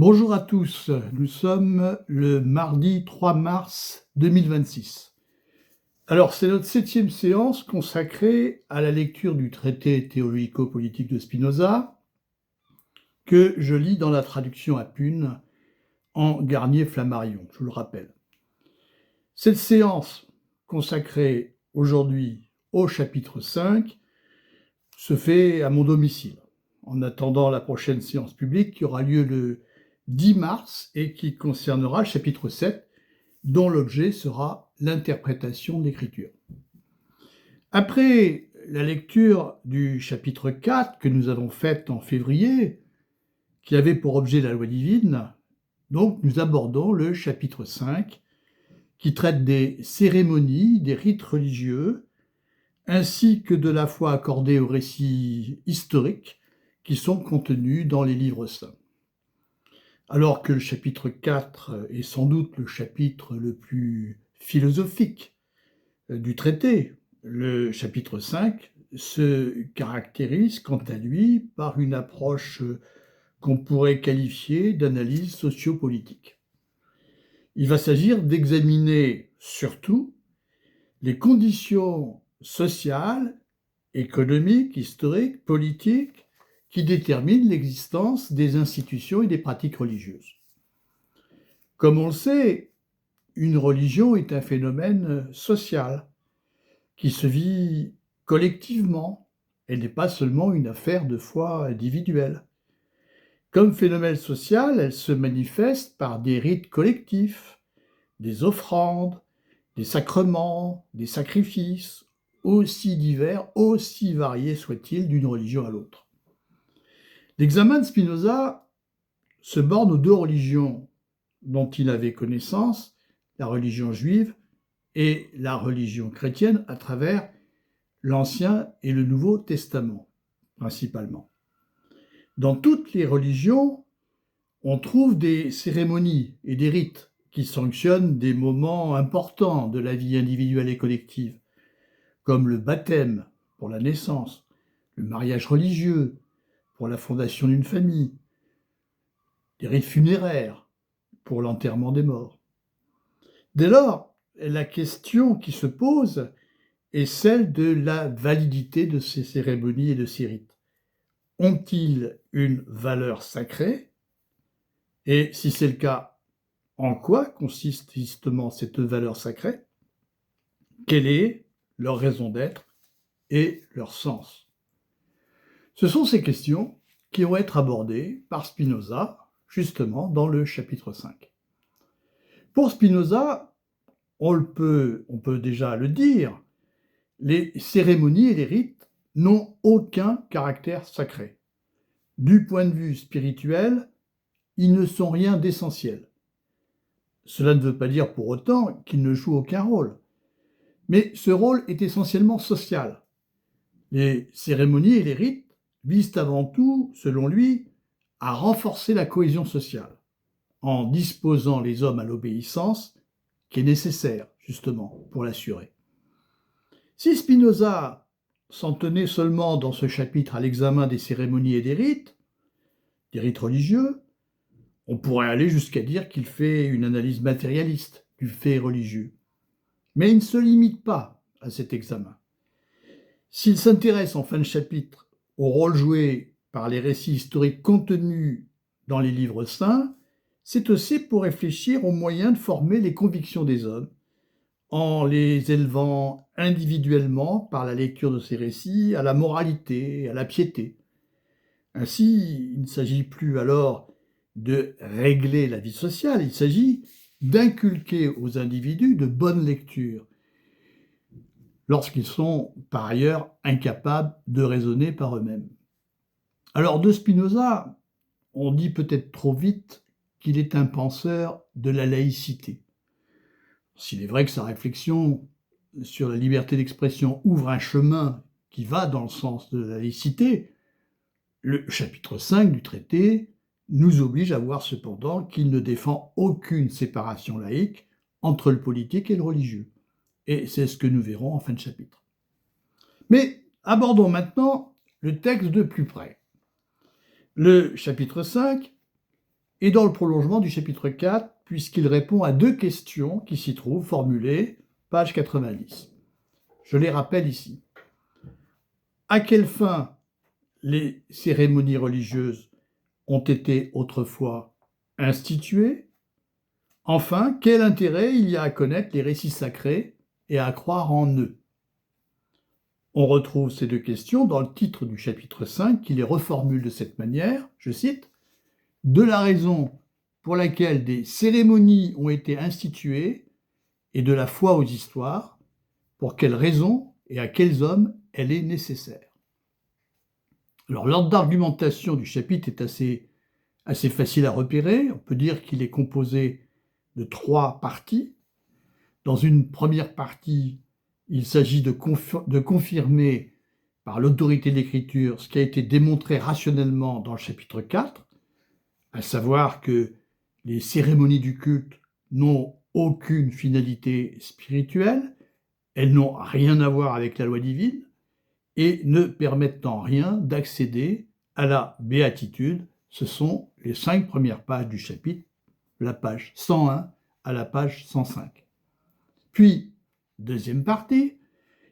Bonjour à tous, nous sommes le mardi 3 mars 2026. Alors, c'est notre 7e séance consacrée à la lecture du traité théologico-politique de Spinoza, que je lis dans la traduction à Pune en Garnier-Flammarion, je vous le rappelle. Cette séance consacrée aujourd'hui au chapitre 5 se fait à mon domicile, en attendant la prochaine séance publique qui aura lieu le 10 mars et qui concernera le chapitre 7, dont l'objet sera l'interprétation de l'Écriture. Après la lecture du chapitre 4 que nous avons faite en février, qui avait pour objet la loi divine, donc nous abordons le chapitre 5, qui traite des cérémonies, des rites religieux, ainsi que de la foi accordée aux récits historiques qui sont contenus dans les livres saints. Alors que le chapitre 4 est sans doute le chapitre le plus philosophique du traité, le chapitre 5 se caractérise quant à lui par une approche qu'on pourrait qualifier d'analyse sociopolitique. Il va s'agir d'examiner surtout les conditions sociales, économiques, historiques, politiques qui déterminent l'existence des institutions et des pratiques religieuses. Comme on le sait, une religion est un phénomène social qui se vit collectivement. Elle n'est pas seulement une affaire de foi individuelle. Comme phénomène social, elle se manifeste par des rites collectifs, des offrandes, des sacrements, des sacrifices, aussi divers, aussi variés soient-ils d'une religion à l'autre. L'examen de Spinoza se borne aux deux religions dont il avait connaissance, la religion juive et la religion chrétienne, à travers l'Ancien et le Nouveau Testament, principalement. Dans toutes les religions, on trouve des cérémonies et des rites qui sanctionnent des moments importants de la vie individuelle et collective, comme le baptême pour la naissance, le mariage religieux pour la fondation d'une famille, des rites funéraires pour l'enterrement des morts. Dès lors, la question qui se pose est celle de la validité de ces cérémonies et de ces rites. Ont-ils une valeur sacrée? Et si c'est le cas, en quoi consiste justement cette valeur sacrée? Quelle est leur raison d'être et leur sens? Ce sont ces questions qui vont être abordées par Spinoza, justement, dans le chapitre 5. Pour Spinoza, on peut déjà le dire, les cérémonies et les rites n'ont aucun caractère sacré. Du point de vue spirituel, ils ne sont rien d'essentiel. Cela ne veut pas dire pour autant qu'ils ne jouent aucun rôle. Mais ce rôle est essentiellement social. Les cérémonies et les rites visent avant tout, selon lui, à renforcer la cohésion sociale, en disposant les hommes à l'obéissance qui est nécessaire, justement, pour l'assurer. Si Spinoza s'en tenait seulement dans ce chapitre à l'examen des cérémonies et des rites religieux, on pourrait aller jusqu'à dire qu'il fait une analyse matérialiste du fait religieux. Mais il ne se limite pas à cet examen. S'il s'intéresse en fin de chapitre au rôle joué par les récits historiques contenus dans les livres saints, c'est aussi pour réfléchir aux moyens de former les convictions des hommes, en les élevant individuellement par la lecture de ces récits à la moralité, à la piété. Ainsi, il ne s'agit plus alors de régler la vie sociale, il s'agit d'inculquer aux individus de bonnes lectures, lorsqu'ils sont par ailleurs incapables de raisonner par eux-mêmes. Alors de Spinoza, on dit peut-être trop vite qu'il est un penseur de la laïcité. S'il est vrai que sa réflexion sur la liberté d'expression ouvre un chemin qui va dans le sens de la laïcité, le chapitre 5 du traité nous oblige à voir cependant qu'il ne défend aucune séparation laïque entre le politique et le religieux. Et c'est ce que nous verrons en fin de chapitre. Mais abordons maintenant le texte de plus près. Le chapitre 5 est dans le prolongement du chapitre 4, puisqu'il répond à 2 questions qui s'y trouvent formulées, page 90. Je les rappelle ici. À quelle fin les cérémonies religieuses ont été autrefois instituées? Enfin, quel intérêt il y a à connaître les récits sacrés et à croire en eux? On retrouve ces 2 questions dans le titre du chapitre 5 qui les reformule de cette manière, je cite, « De la raison pour laquelle des cérémonies ont été instituées et de la foi aux histoires, pour quelles raisons et à quels hommes elle est nécessaire. » Alors l'ordre d'argumentation du chapitre est assez facile à repérer. On peut dire qu'il est composé de 3 parties. Dans une première partie, il s'agit de confirmer par l'autorité de l'Écriture ce qui a été démontré rationnellement dans le chapitre 4, à savoir que les cérémonies du culte n'ont aucune finalité spirituelle, elles n'ont rien à voir avec la loi divine et ne permettent en rien d'accéder à la béatitude. Ce sont les 5 premières pages du chapitre, la page 101 à la page 105. Puis, deuxième partie,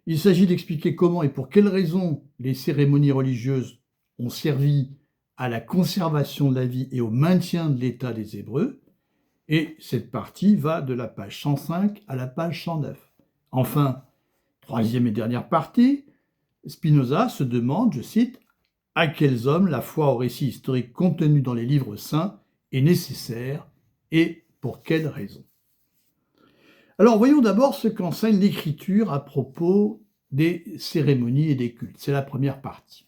il s'agit d'expliquer comment et pour quelles raisons les cérémonies religieuses ont servi à la conservation de la vie et au maintien de l'état des Hébreux, et cette partie va de la page 105 à la page 109. Enfin, troisième et dernière partie, Spinoza se demande, je cite, « à quels hommes la foi au récit historique contenu dans les livres saints est nécessaire et pour quelles raisons ?» Alors voyons d'abord ce qu'enseigne l'Écriture à propos des cérémonies et des cultes. C'est la première partie.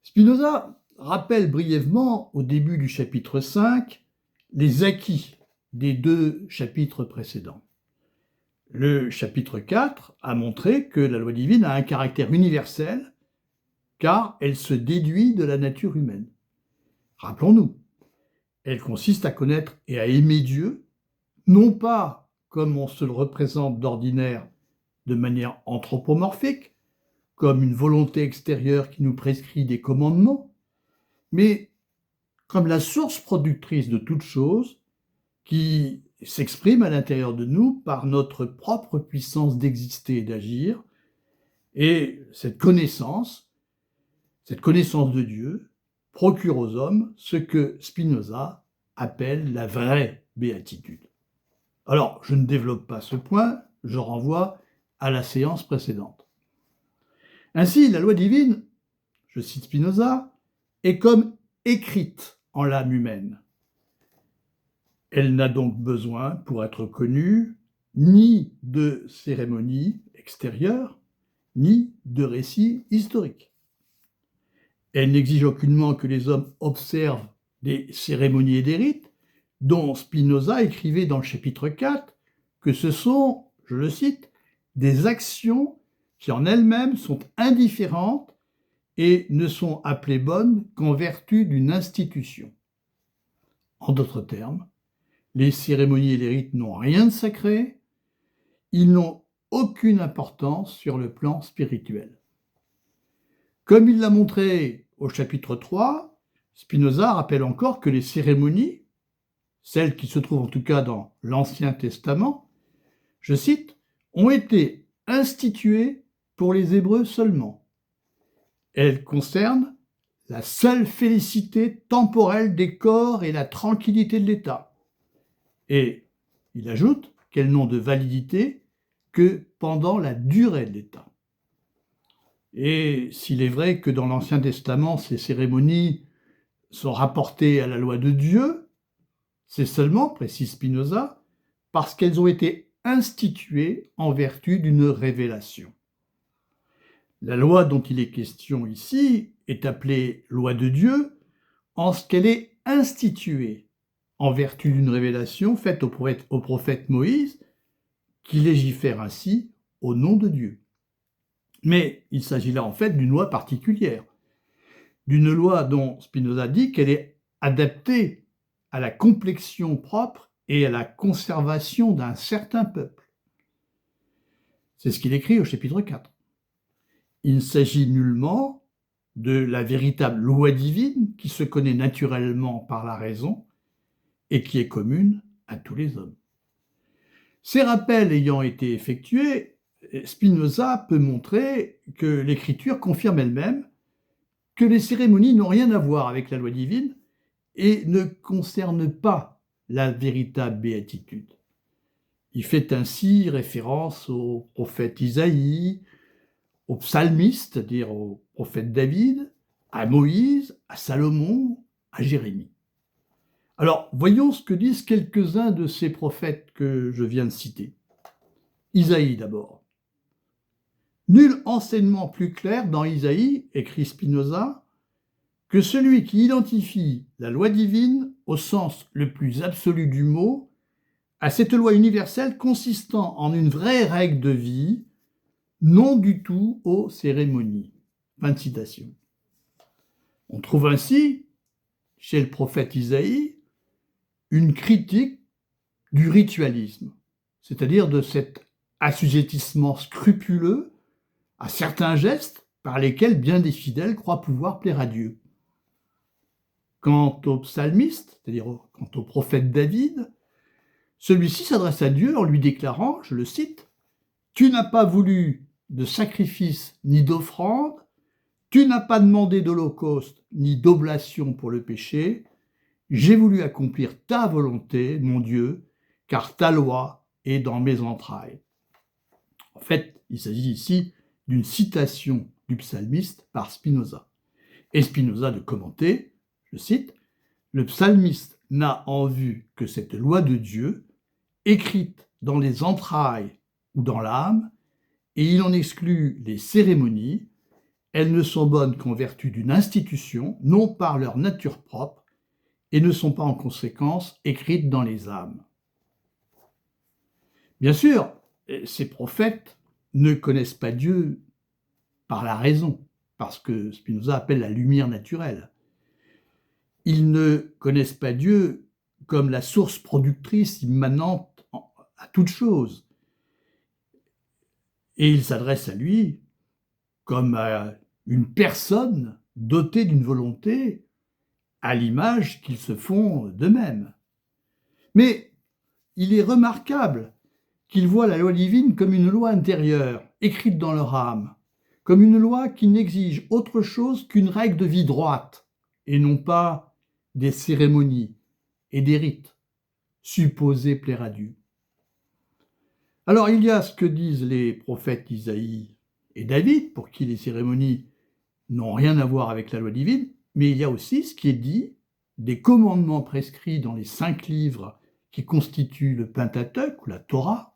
Spinoza rappelle brièvement au début du chapitre 5 les acquis des 2 chapitres précédents. Le chapitre 4 a montré que la loi divine a un caractère universel car elle se déduit de la nature humaine. Rappelons-nous, elle consiste à connaître et à aimer Dieu, non pas comme on se le représente d'ordinaire de manière anthropomorphique, comme une volonté extérieure qui nous prescrit des commandements, mais comme la source productrice de toute chose qui s'exprime à l'intérieur de nous par notre propre puissance d'exister et d'agir, et cette connaissance de Dieu procure aux hommes ce que Spinoza appelle la vraie béatitude. Alors, je ne développe pas ce point, je renvoie à la séance précédente. Ainsi, la loi divine, je cite Spinoza, est comme écrite en l'âme humaine. Elle n'a donc besoin, pour être connue, ni de cérémonies extérieures, ni de récits historiques. Elle n'exige aucunement que les hommes observent des cérémonies et des rites, dont Spinoza écrivait dans le chapitre 4 que ce sont, je le cite, des actions qui en elles-mêmes sont indifférentes et ne sont appelées bonnes qu'en vertu d'une institution. En d'autres termes, les cérémonies et les rites n'ont rien de sacré, ils n'ont aucune importance sur le plan spirituel. Comme il l'a montré au chapitre 3, Spinoza rappelle encore que les cérémonies, celles qui se trouvent en tout cas dans l'Ancien Testament, je cite, ont été instituées pour les Hébreux seulement. Elles concernent la seule félicité temporelle des corps et la tranquillité de l'État. Et il ajoute qu'elles n'ont de validité que pendant la durée de l'État. Et s'il est vrai que dans l'Ancien Testament, ces cérémonies sont rapportées à la loi de Dieu, c'est seulement, précise Spinoza, parce qu'elles ont été instituées en vertu d'une révélation. La loi dont il est question ici est appelée loi de Dieu en ce qu'elle est instituée en vertu d'une révélation faite au prophète Moïse, qui légifère ainsi au nom de Dieu. Mais il s'agit là en fait d'une loi particulière, d'une loi dont Spinoza dit qu'elle est adaptée à la complexion propre et à la conservation d'un certain peuple. C'est ce qu'il écrit au chapitre 4. Il ne s'agit nullement de la véritable loi divine qui se connaît naturellement par la raison et qui est commune à tous les hommes. Ces rappels ayant été effectués, Spinoza peut montrer que l'Écriture confirme elle-même que les cérémonies n'ont rien à voir avec la loi divine et ne concernent pas la véritable béatitude. Il fait ainsi référence au prophète Isaïe, au psalmiste, c'est-à-dire au prophète David, à Moïse, à Salomon, à Jérémie. Alors, voyons ce que disent quelques-uns de ces prophètes que je viens de citer. Isaïe d'abord. Nul enseignement plus clair dans Isaïe, écrit Spinoza, que celui qui identifie la loi divine au sens le plus absolu du mot, à cette loi universelle consistant en une vraie règle de vie, non du tout aux cérémonies. Fin de citation. On trouve ainsi, chez le prophète Isaïe, une critique du ritualisme, c'est-à-dire de cet assujettissement scrupuleux à certains gestes par lesquels bien des fidèles croient pouvoir plaire à Dieu. Quant au psalmiste, c'est-à-dire quant au prophète David, celui-ci s'adresse à Dieu en lui déclarant, je le cite, « Tu n'as pas voulu de sacrifice ni d'offrande, tu n'as pas demandé d'holocauste ni d'oblation pour le péché, j'ai voulu accomplir ta volonté, mon Dieu, car ta loi est dans mes entrailles. » En fait, il s'agit ici d'une citation du psalmiste par Spinoza. Et Spinoza de commenter, je cite, « Le psalmiste n'a en vue que cette loi de Dieu, écrite dans les entrailles ou dans l'âme, et il en exclut les cérémonies. Elles ne sont bonnes qu'en vertu d'une institution, non par leur nature propre, et ne sont pas en conséquence écrites dans les âmes. » Bien sûr, ces prophètes ne connaissent pas Dieu par la raison, parce que Spinoza appelle la lumière naturelle. Ils ne connaissent pas Dieu comme la source productrice immanente à toute chose. Et ils s'adressent à lui comme à une personne dotée d'une volonté à l'image qu'ils se font d'eux-mêmes. Mais il est remarquable qu'ils voient la loi divine comme une loi intérieure, écrite dans leur âme, comme une loi qui n'exige autre chose qu'une règle de vie droite, et non pas des cérémonies et des rites supposés plaire à Dieu. Alors il y a ce que disent les prophètes Isaïe et David, pour qui les cérémonies n'ont rien à voir avec la loi divine, mais il y a aussi ce qui est dit des commandements prescrits dans les 5 livres qui constituent le Pentateuque ou la Torah.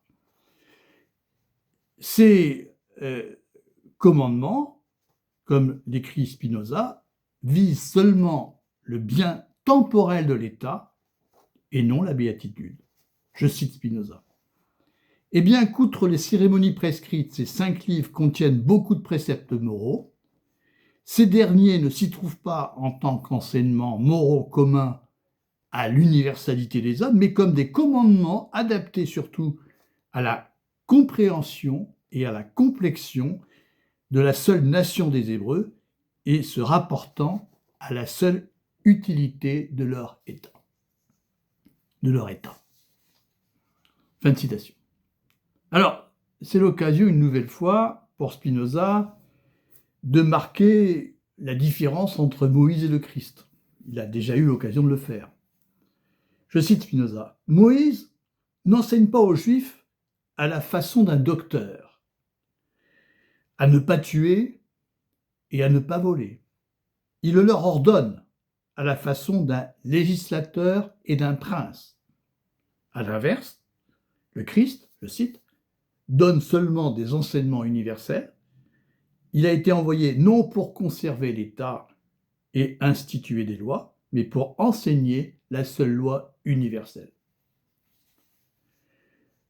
Ces commandements, comme l'écrit Spinoza, visent seulement le bien temporel de l'État et non la béatitude. Je cite Spinoza. Et bien qu'outre les cérémonies prescrites, ces 5 livres contiennent beaucoup de préceptes moraux, ces derniers ne s'y trouvent pas en tant qu'enseignements moraux communs à l'universalité des hommes, mais comme des commandements adaptés surtout à la compréhension et à la complexion de la seule nation des Hébreux et se rapportant à la seule utilité de leur État. Fin de citation. Alors, c'est l'occasion une nouvelle fois pour Spinoza de marquer la différence entre Moïse et le Christ. Il a déjà eu l'occasion de le faire. Je cite Spinoza. « Moïse n'enseigne pas aux Juifs à la façon d'un docteur, à ne pas tuer et à ne pas voler. Il le leur ordonne à la façon d'un législateur et d'un prince. À l'inverse, le Christ, je cite, donne seulement des enseignements universels. Il a été envoyé non pour conserver l'État et instituer des lois, mais pour enseigner la seule loi universelle. »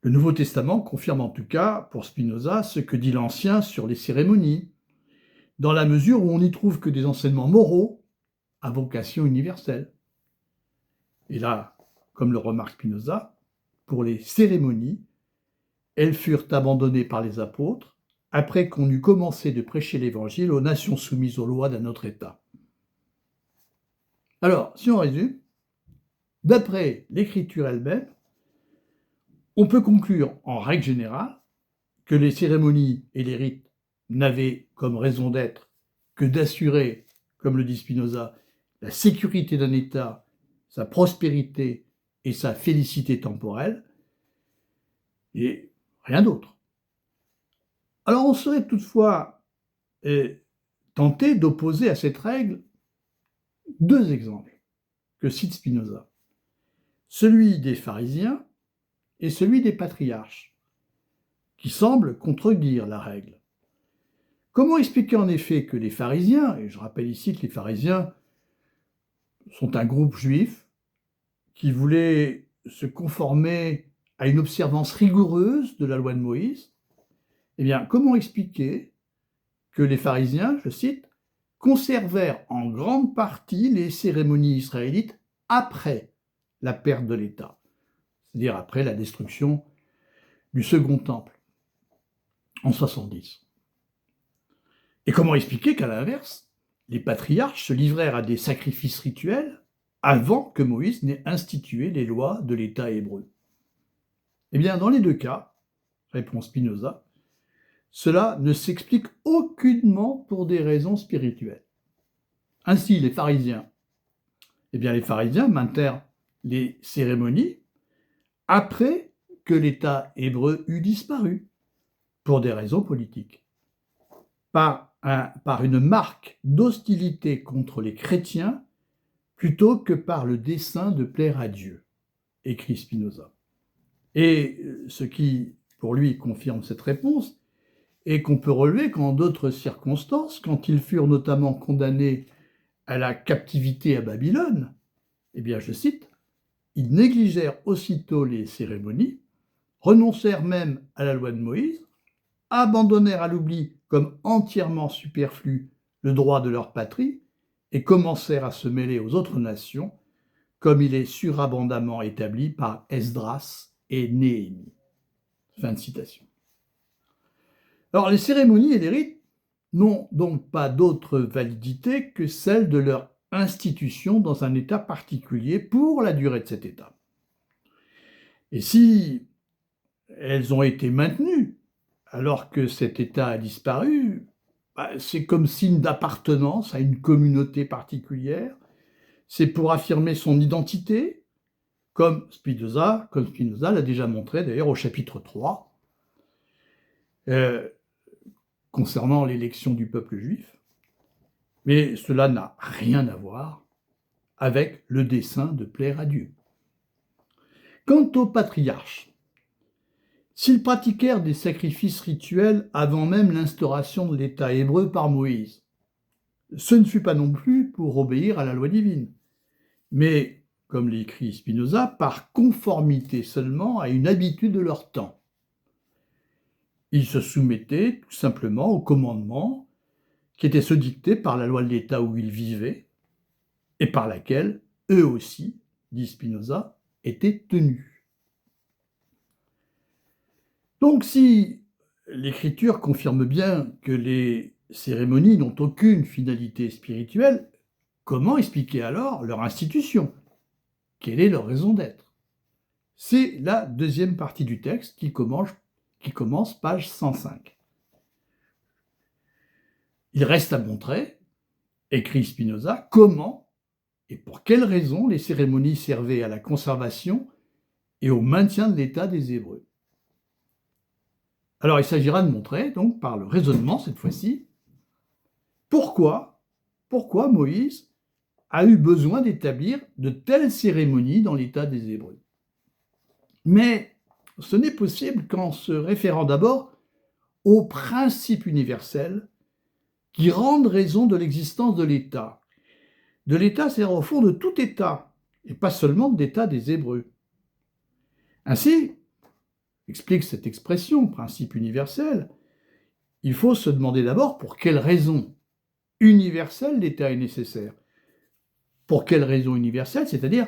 Le Nouveau Testament confirme en tout cas, pour Spinoza, ce que dit l'Ancien sur les cérémonies, dans la mesure où on n'y trouve que des enseignements moraux à vocation universelle. Et là, comme le remarque Spinoza, pour les cérémonies, elles furent abandonnées par les apôtres après qu'on eut commencé de prêcher l'Évangile aux nations soumises aux lois d'un autre État. Alors, si on résume, d'après l'Écriture elle-même, on peut conclure en règle générale que les cérémonies et les rites n'avaient comme raison d'être que d'assurer, comme le dit Spinoza, la sécurité d'un État, sa prospérité et sa félicité temporelle, et rien d'autre. Alors on serait toutefois tenté d'opposer à cette règle deux exemples que cite Spinoza, celui des pharisiens et celui des patriarches, qui semblent contredire la règle. Comment expliquer en effet que les pharisiens, et je rappelle ici que les pharisiens sont un groupe juif qui voulait se conformer à une observance rigoureuse de la loi de Moïse, eh bien, comment expliquer que les pharisiens, je cite, conservèrent en grande partie les cérémonies israélites après la perte de l'État, c'est-à-dire après la destruction du Second Temple en 70. Et comment expliquer qu'à l'inverse, les patriarches se livrèrent à des sacrifices rituels avant que Moïse n'ait institué les lois de l'État hébreu? Eh bien, dans les deux cas, répond Spinoza, cela ne s'explique aucunement pour des raisons spirituelles. Ainsi, les pharisiens maintenirent les cérémonies après que l'État hébreu eut disparu, pour des raisons politiques, par une marque d'hostilité contre les chrétiens plutôt que par le dessein de plaire à Dieu, écrit Spinoza. Et ce qui, pour lui, confirme cette réponse, et qu'on peut relever qu'en d'autres circonstances, quand ils furent notamment condamnés à la captivité à Babylone, eh bien, je cite, « Ils négligèrent aussitôt les cérémonies, renoncèrent même à la loi de Moïse, abandonnèrent à l'oubli comme entièrement superflu le droit de leur patrie et commencèrent à se mêler aux autres nations, comme il est surabondamment établi par Esdras et Néhémie. » Fin de citation. Alors, les cérémonies et les rites n'ont donc pas d'autre validité que celle de leur institution dans un État particulier pour la durée de cet État. Et si elles ont été maintenues alors que cet État a disparu, c'est comme signe d'appartenance à une communauté particulière, c'est pour affirmer son identité, comme Spinoza l'a déjà montré d'ailleurs au chapitre 3, concernant l'élection du peuple juif, mais cela n'a rien à voir avec le dessein de plaire à Dieu. Quant aux patriarches, s'ils pratiquèrent des sacrifices rituels avant même l'instauration de l'État hébreu par Moïse, ce ne fut pas non plus pour obéir à la loi divine, mais, comme l'écrit Spinoza, par conformité seulement à une habitude de leur temps. Ils se soumettaient tout simplement aux commandements qui étaient ceux dictés par la loi de l'État où ils vivaient et par laquelle eux aussi, dit Spinoza, étaient tenus. Donc si l'Écriture confirme bien que les cérémonies n'ont aucune finalité spirituelle, comment expliquer alors leur institution? Quelle est leur raison d'être? C'est la deuxième partie du texte qui commence page 105. Il reste à montrer, écrit Spinoza, comment et pour quelles raisons les cérémonies servaient à la conservation et au maintien de l'état des Hébreux. Alors il s'agira de montrer, donc par le raisonnement cette fois-ci, pourquoi Moïse a eu besoin d'établir de telles cérémonies dans l'état des Hébreux. Mais ce n'est possible qu'en se référant d'abord aux principes universels qui rendent raison de l'existence de l'État. De l'État, c'est-à-dire au fond de tout État, et pas seulement de l'État des Hébreux. Ainsi, explique cette expression, principe universel, il faut se demander d'abord pour quelle raison universelle l'État est nécessaire. Pour quelle raison universelle, c'est-à-dire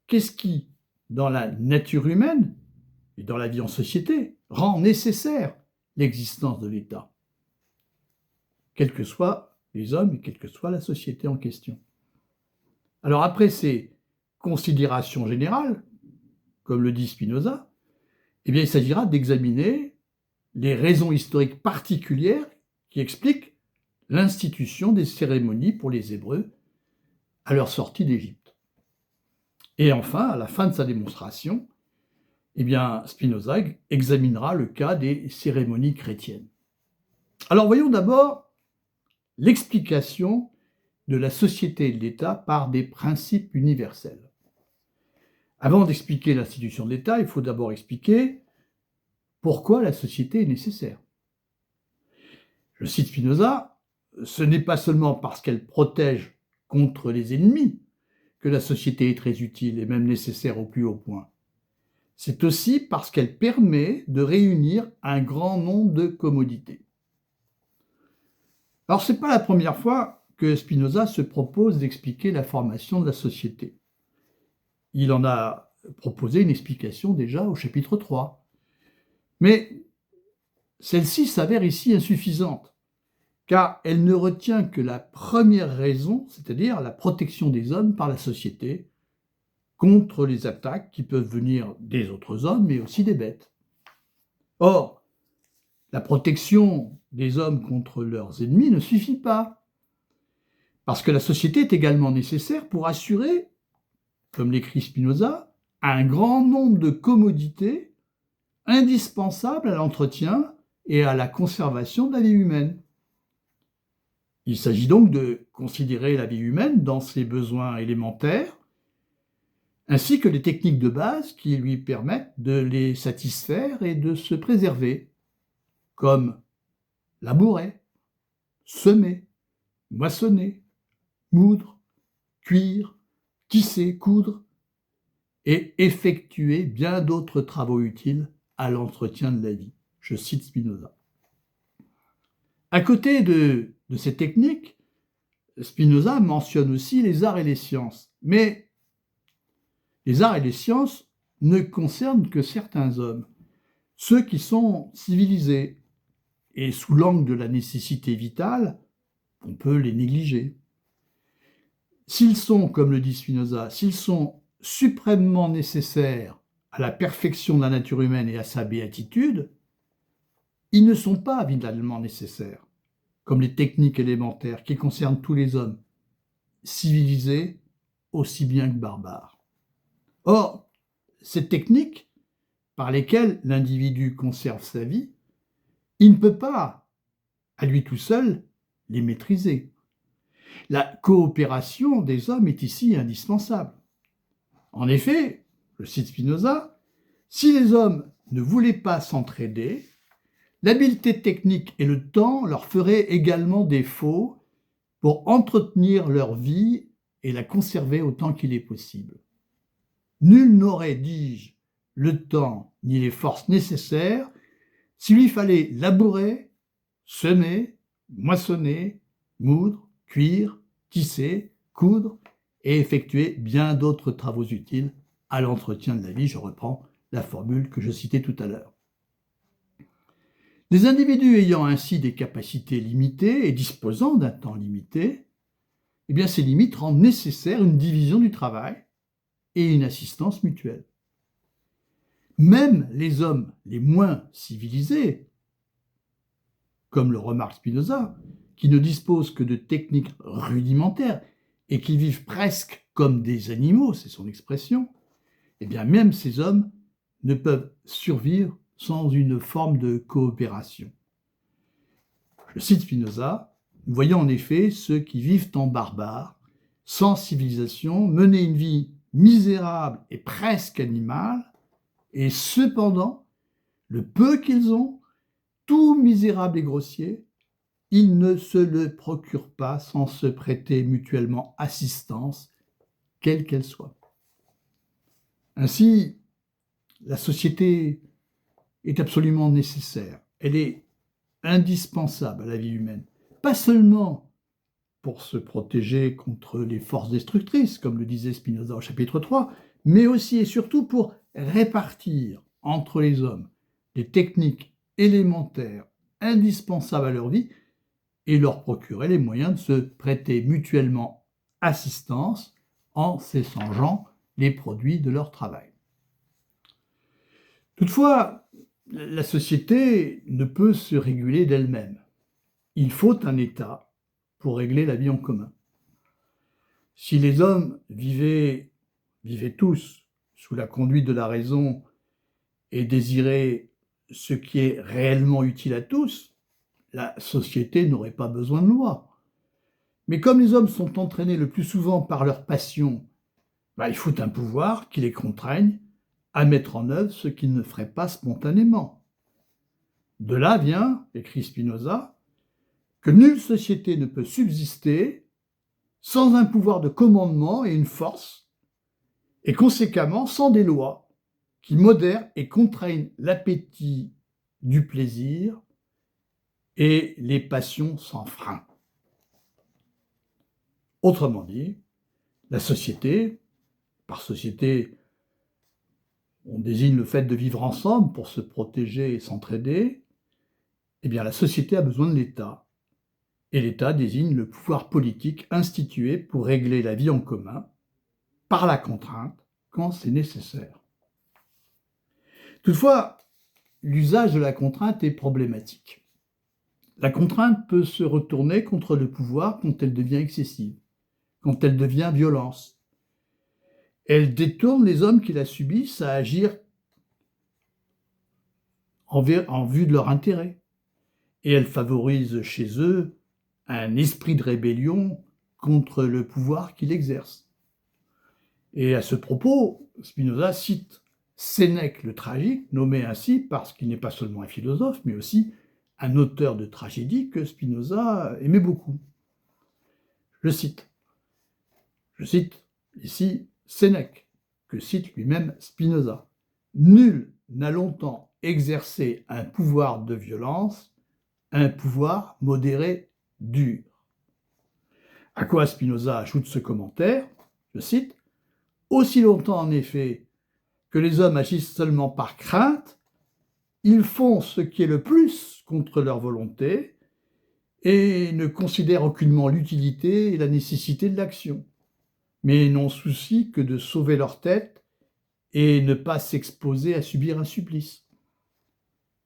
qu'est-ce qui, dans la nature humaine et dans la vie en société, rend nécessaire l'existence de l'État. quels que soient les hommes et quelle que soit la société en question. Alors après ces considérations générales, comme le dit Spinoza, eh bien il s'agira d'examiner les raisons historiques particulières qui expliquent l'institution des cérémonies pour les Hébreux à leur sortie d'Égypte. Et enfin, à la fin de sa démonstration, eh bien, Spinoza examinera le cas des cérémonies chrétiennes. Alors voyons d'abord l'explication de la société et de l'État par des principes universels. Avant d'expliquer l'institution de l'État, il faut d'abord expliquer pourquoi la société est nécessaire. Je cite Spinoza, « Ce n'est pas seulement parce qu'elle protège contre les ennemis que la société est très utile et même nécessaire au plus haut point. C'est aussi parce qu'elle permet de réunir un grand nombre de commodités. » Alors, ce n'est pas la première fois que Spinoza se propose d'expliquer la formation de la société. Il en a proposé une explication déjà au chapitre 3. Mais celle-ci s'avère ici insuffisante, car elle ne retient que la première raison, c'est-à-dire la protection des hommes par la société contre les attaques qui peuvent venir des autres hommes, mais aussi des bêtes. Or, la protection des hommes contre leurs ennemis ne suffit pas, parce que la société est également nécessaire pour assurer, comme l'écrit Spinoza, un grand nombre de commodités indispensables à l'entretien et à la conservation de la vie humaine. Il s'agit donc de considérer la vie humaine dans ses besoins élémentaires, ainsi que les techniques de base qui lui permettent de les satisfaire et de se préserver, comme labourer, semer, moissonner, moudre, cuire, tisser, coudre, et effectuer bien d'autres travaux utiles à l'entretien de la vie. Je cite Spinoza. À côté de ces techniques, Spinoza mentionne aussi les arts et les sciences. Mais les arts et les sciences ne concernent que certains hommes, ceux qui sont civilisés, et sous l'angle de la nécessité vitale, on peut les négliger. S'ils sont, comme le dit Spinoza, s'ils sont suprêmement nécessaires à la perfection de la nature humaine et à sa béatitude, ils ne sont pas vitalement nécessaires, comme les techniques élémentaires qui concernent tous les hommes, civilisés aussi bien que barbares. Or, ces techniques par lesquelles l'individu conserve sa vie, il ne peut pas, à lui tout seul, les maîtriser. La coopération des hommes est ici indispensable. En effet, je cite Spinoza, « Si les hommes ne voulaient pas s'entraider, l'habileté technique et le temps leur feraient également défaut pour entretenir leur vie et la conserver autant qu'il est possible. Nul n'aurait, dis-je, le temps ni les forces nécessaires s'il lui fallait labourer, semer, moissonner, moudre, cuire, tisser, coudre et effectuer bien d'autres travaux utiles à l'entretien de la vie. » Je reprends la formule que je citais tout à l'heure. Les individus ayant ainsi des capacités limitées et disposant d'un temps limité, eh bien ces limites rendent nécessaire une division du travail et une assistance mutuelle. Même les hommes les moins civilisés, comme le remarque Spinoza, qui ne disposent que de techniques rudimentaires et qui vivent presque comme des animaux, c'est son expression, eh bien même ces hommes ne peuvent survivre sans une forme de coopération. Je cite Spinoza, « Nous voyons en effet ceux qui vivent en barbares, sans civilisation, mener une vie misérable et presque animale, et cependant, le peu qu'ils ont, tout misérable et grossier, ils ne se le procurent pas sans se prêter mutuellement assistance, quelle qu'elle soit. » Ainsi, la société est absolument nécessaire. Elle est indispensable à la vie humaine. Pas seulement pour se protéger contre les forces destructrices, comme le disait Spinoza au chapitre 3, mais aussi et surtout pour répartir entre les hommes les techniques élémentaires indispensables à leur vie et leur procurer les moyens de se prêter mutuellement assistance en s'échangeant les produits de leur travail. Toutefois, la société ne peut se réguler d'elle-même. Il faut un État pour régler la vie en commun. Si les hommes vivaient tous sous la conduite de la raison et désiraient ce qui est réellement utile à tous, la société n'aurait pas besoin de loi. Mais comme les hommes sont entraînés le plus souvent par leur passion, il faut un pouvoir qui les contraigne à mettre en œuvre ce qu'ils ne feraient pas spontanément. De là vient, écrit Spinoza, que nulle société ne peut subsister sans un pouvoir de commandement et une force, et conséquemment sans des lois qui modèrent et contraignent l'appétit du plaisir et les passions sans frein. Autrement dit, la société, par société, on désigne le fait de vivre ensemble pour se protéger et s'entraider, eh bien la société a besoin de l'État. Et l'État désigne le pouvoir politique institué pour régler la vie en commun, par la contrainte, quand c'est nécessaire. Toutefois, l'usage de la contrainte est problématique. La contrainte peut se retourner contre le pouvoir quand elle devient excessive, quand elle devient violence. Elle détourne les hommes qui la subissent à agir en vue de leur intérêt. Et elle favorise chez eux un esprit de rébellion contre le pouvoir qu'il exerce. Et à ce propos, Spinoza cite Sénèque le tragique, nommé ainsi parce qu'il n'est pas seulement un philosophe, mais aussi un auteur de tragédie que Spinoza aimait beaucoup. Je cite ici Sénèque, que cite lui-même Spinoza. « Nul n'a longtemps exercé un pouvoir de violence, un pouvoir modéré dur. » À quoi Spinoza ajoute ce commentaire, je cite, « Aussi longtemps en effet que les hommes agissent seulement par crainte, ils font ce qui est le plus contre leur volonté et ne considèrent aucunement l'utilité et la nécessité de l'action, mais n'ont souci que de sauver leur tête et ne pas s'exposer à subir un supplice.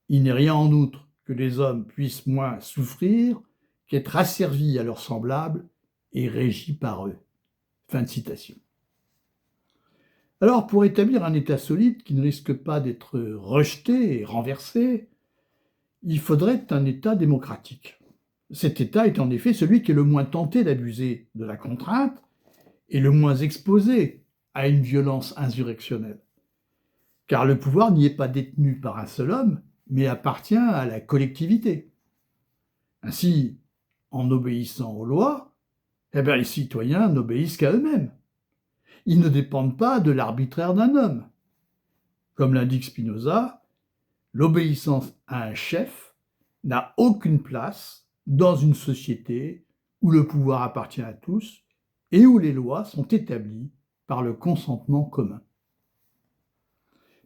Il n'est rien en outre que les hommes puissent moins souffrir qu'être asservis à leurs semblables et régis par eux. » Fin de citation. Alors, pour établir un État solide qui ne risque pas d'être rejeté et renversé, il faudrait un État démocratique. Cet État est en effet celui qui est le moins tenté d'abuser de la contrainte et le moins exposé à une violence insurrectionnelle. Car le pouvoir n'y est pas détenu par un seul homme, mais appartient à la collectivité. Ainsi, en obéissant aux lois, les citoyens n'obéissent qu'à eux-mêmes. Ils ne dépendent pas de l'arbitraire d'un homme. Comme l'indique Spinoza, l'obéissance à un chef n'a aucune place dans une société où le pouvoir appartient à tous et où les lois sont établies par le consentement commun.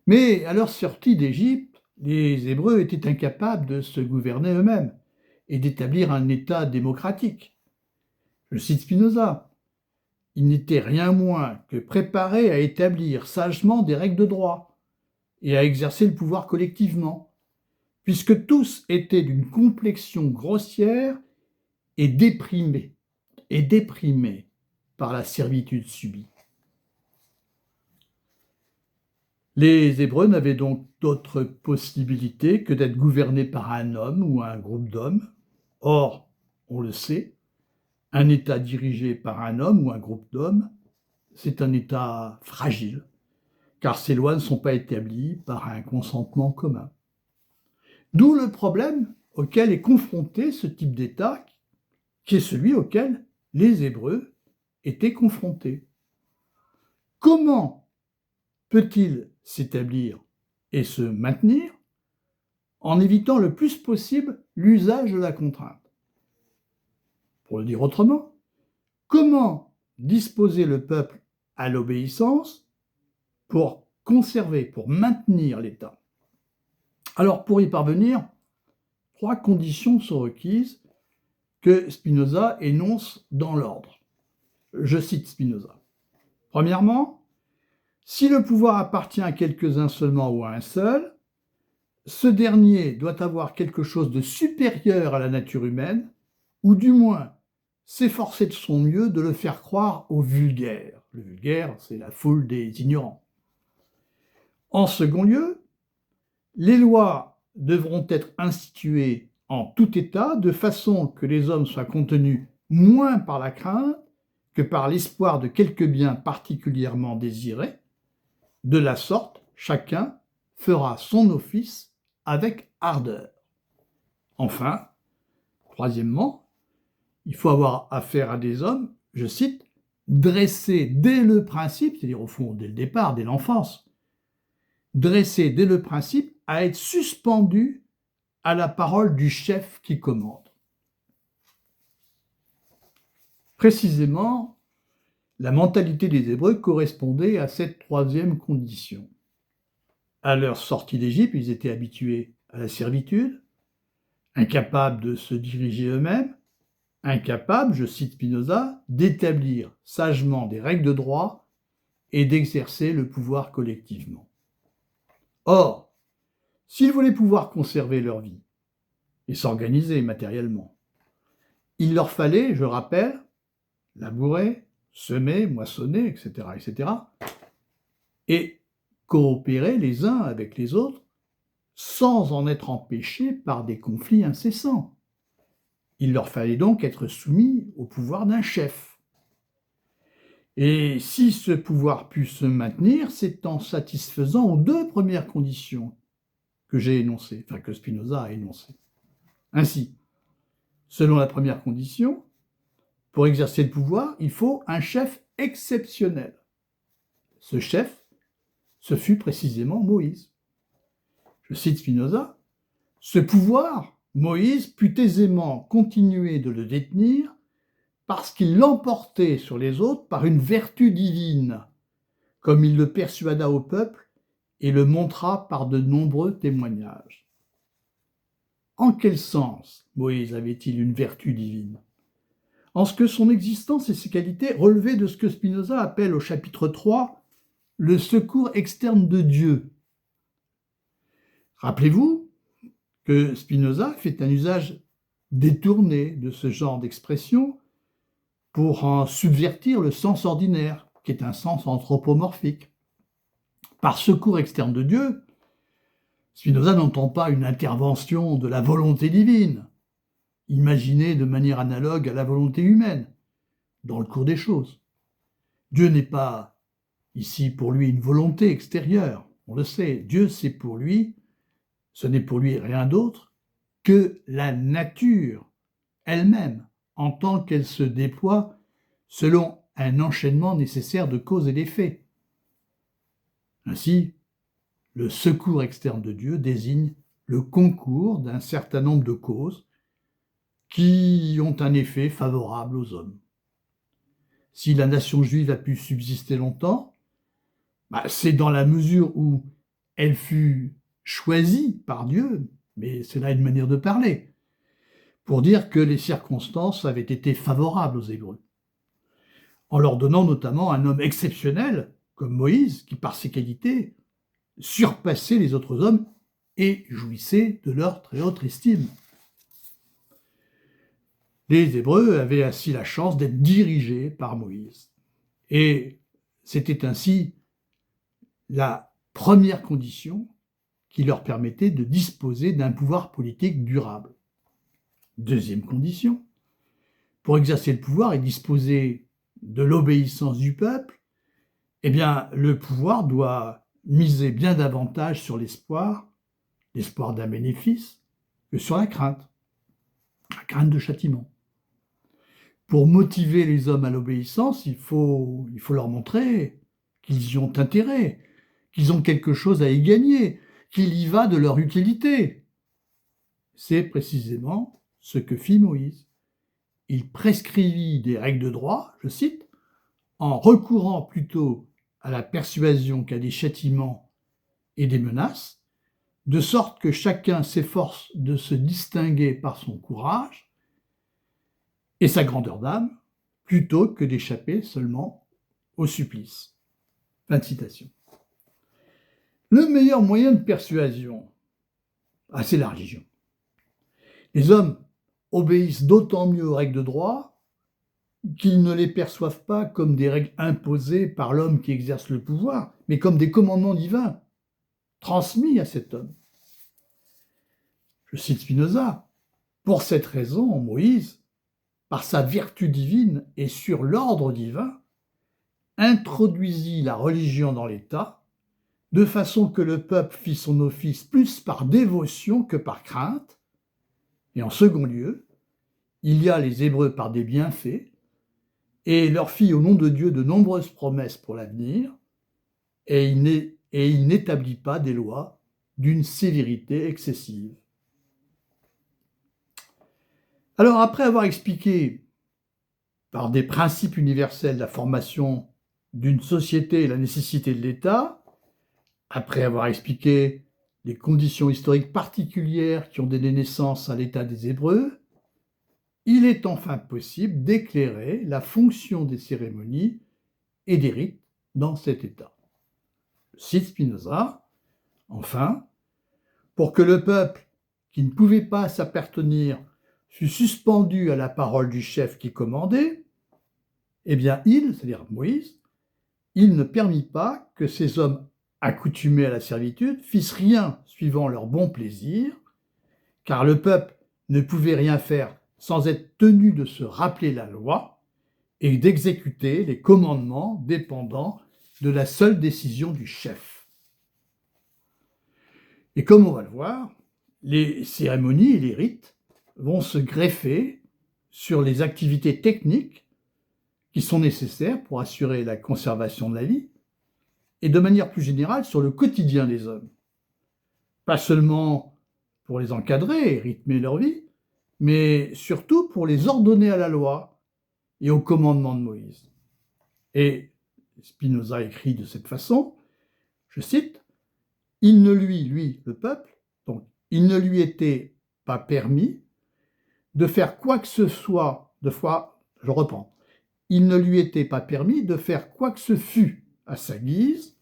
Mais à leur sortie d'Égypte, les Hébreux étaient incapables de se gouverner eux-mêmes et d'établir un État démocratique. Je cite Spinoza. Ils n'étaient rien moins que préparés à établir sagement des règles de droit et à exercer le pouvoir collectivement, puisque tous étaient d'une complexion grossière et déprimés par la servitude subie. Les Hébreux n'avaient donc d'autre possibilité que d'être gouvernés par un homme ou un groupe d'hommes. Or, on le sait, un État dirigé par un homme ou un groupe d'hommes, c'est un État fragile, car ces lois ne sont pas établies par un consentement commun. D'où le problème auquel est confronté ce type d'État, qui est celui auquel les Hébreux étaient confrontés. Comment peut-il s'établir et se maintenir en évitant le plus possible l'usage de la contrainte? Pour le dire autrement, comment disposer le peuple à l'obéissance pour conserver, pour maintenir l'État? Alors, pour y parvenir, 3 conditions sont requises que Spinoza énonce dans l'ordre. Je cite Spinoza. Premièrement, si le pouvoir appartient à quelques-uns seulement ou à un seul, ce dernier doit avoir quelque chose de supérieur à la nature humaine, ou du moins s'efforcer de son mieux de le faire croire au vulgaire. Le vulgaire, c'est la foule des ignorants. En second lieu, les lois devront être instituées en tout état de façon que les hommes soient contenus moins par la crainte que par l'espoir de quelques biens particulièrement désirés. De la sorte, chacun fera son office avec ardeur. Enfin, troisièmement, il faut avoir affaire à des hommes, je cite, dressés dès le principe, c'est-à-dire au fond dès le départ, dès l'enfance, dressés dès le principe à être suspendus à la parole du chef qui commande. Précisément, la mentalité des Hébreux correspondait à cette troisième condition. À leur sortie d'Égypte, ils étaient habitués à la servitude, incapables de se diriger eux-mêmes, incapables, je cite Spinoza, d'établir sagement des règles de droit et d'exercer le pouvoir collectivement. Or, s'ils voulaient pouvoir conserver leur vie et s'organiser matériellement, il leur fallait, je rappelle, labourer, semer, moissonner, etc., et coopérer les uns avec les autres sans en être empêchés par des conflits incessants. Il leur fallait donc être soumis au pouvoir d'un chef. Et si ce pouvoir put se maintenir, c'est en satisfaisant aux deux premières conditions que j'ai énoncées, que Spinoza a énoncées. Ainsi, selon la première condition, pour exercer le pouvoir, il faut un chef exceptionnel. Ce chef, ce fut précisément Moïse. Je cite Spinoza, « Ce pouvoir, Moïse put aisément continuer de le détenir parce qu'il l'emportait sur les autres par une vertu divine, comme il le persuada au peuple et le montra par de nombreux témoignages. » En quel sens Moïse avait-il une vertu divine? En ce que son existence et ses qualités relevaient de ce que Spinoza appelle au chapitre 3 le secours externe de Dieu. Rappelez-vous que Spinoza fait un usage détourné de ce genre d'expression pour en subvertir le sens ordinaire, qui est un sens anthropomorphique. Par secours externe de Dieu, Spinoza n'entend pas une intervention de la volonté divine, imaginée de manière analogue à la volonté humaine, dans le cours des choses. Dieu n'est pas ici pour lui une volonté extérieure, on le sait. Dieu, ce n'est pour lui rien d'autre que la nature elle-même, en tant qu'elle se déploie selon un enchaînement nécessaire de causes et d'effets. Ainsi, le secours externe de Dieu désigne le concours d'un certain nombre de causes qui ont un effet favorable aux hommes. Si la nation juive a pu subsister longtemps, c'est dans la mesure où elle fut choisie par Dieu, mais c'est là une manière de parler, pour dire que les circonstances avaient été favorables aux Hébreux, en leur donnant notamment un homme exceptionnel, comme Moïse, qui par ses qualités surpassait les autres hommes et jouissait de leur très haute estime. Les Hébreux avaient ainsi la chance d'être dirigés par Moïse. Et c'était ainsi la première condition qui leur permettait de disposer d'un pouvoir politique durable. Deuxième condition, pour exercer le pouvoir et disposer de l'obéissance du peuple, le pouvoir doit miser bien davantage sur l'espoir d'un bénéfice, que sur la crainte de châtiment. Pour motiver les hommes à l'obéissance, il faut leur montrer qu'ils y ont intérêt, qu'ils ont quelque chose à y gagner, qu'il y va de leur utilité. C'est précisément ce que fit Moïse. Il prescrivit des règles de droit, je cite, en recourant plutôt à la persuasion qu'à des châtiments et des menaces, de sorte que chacun s'efforce de se distinguer par son courage et sa grandeur d'âme, plutôt que d'échapper seulement au supplice. » Fin de citation. Le meilleur moyen de persuasion, c'est la religion. Les hommes obéissent d'autant mieux aux règles de droit qu'ils ne les perçoivent pas comme des règles imposées par l'homme qui exerce le pouvoir, mais comme des commandements divins transmis à cet homme. Je cite Spinoza, « Pour cette raison, Moïse, par sa vertu divine et sur l'ordre divin, introduisit la religion dans l'État, de façon que le peuple fit son office plus par dévotion que par crainte, et en second lieu, il y a les Hébreux par des bienfaits, et leur fit au nom de Dieu de nombreuses promesses pour l'avenir, et il n'établit pas des lois d'une sévérité excessive. » Alors, après avoir expliqué par des principes universels la formation d'une société et la nécessité de l'État, après avoir expliqué les conditions historiques particulières qui ont donné naissance à l'État des Hébreux, il est enfin possible d'éclairer la fonction des cérémonies et des rites dans cet État. Cite Spinoza, « Enfin, pour que le peuple qui ne pouvait pas s'appartenir fut suspendu à la parole du chef qui commandait, eh bien c'est-à-dire Moïse, il ne permit pas que ces hommes accoutumés à la servitude fissent rien suivant leur bon plaisir, car le peuple ne pouvait rien faire sans être tenu de se rappeler la loi et d'exécuter les commandements dépendant de la seule décision du chef. » Et comme on va le voir, les cérémonies et les rites vont se greffer sur les activités techniques qui sont nécessaires pour assurer la conservation de la vie, et de manière plus générale sur le quotidien des hommes. Pas seulement pour les encadrer et rythmer leur vie, mais surtout pour les ordonner à la loi et au commandement de Moïse. Et Spinoza écrit de cette façon, je cite, « Il ne lui, le peuple, donc il ne lui était pas permis de faire quoi que ce soit, je reprends, il ne lui était pas permis de faire quoi que ce fût à sa guise,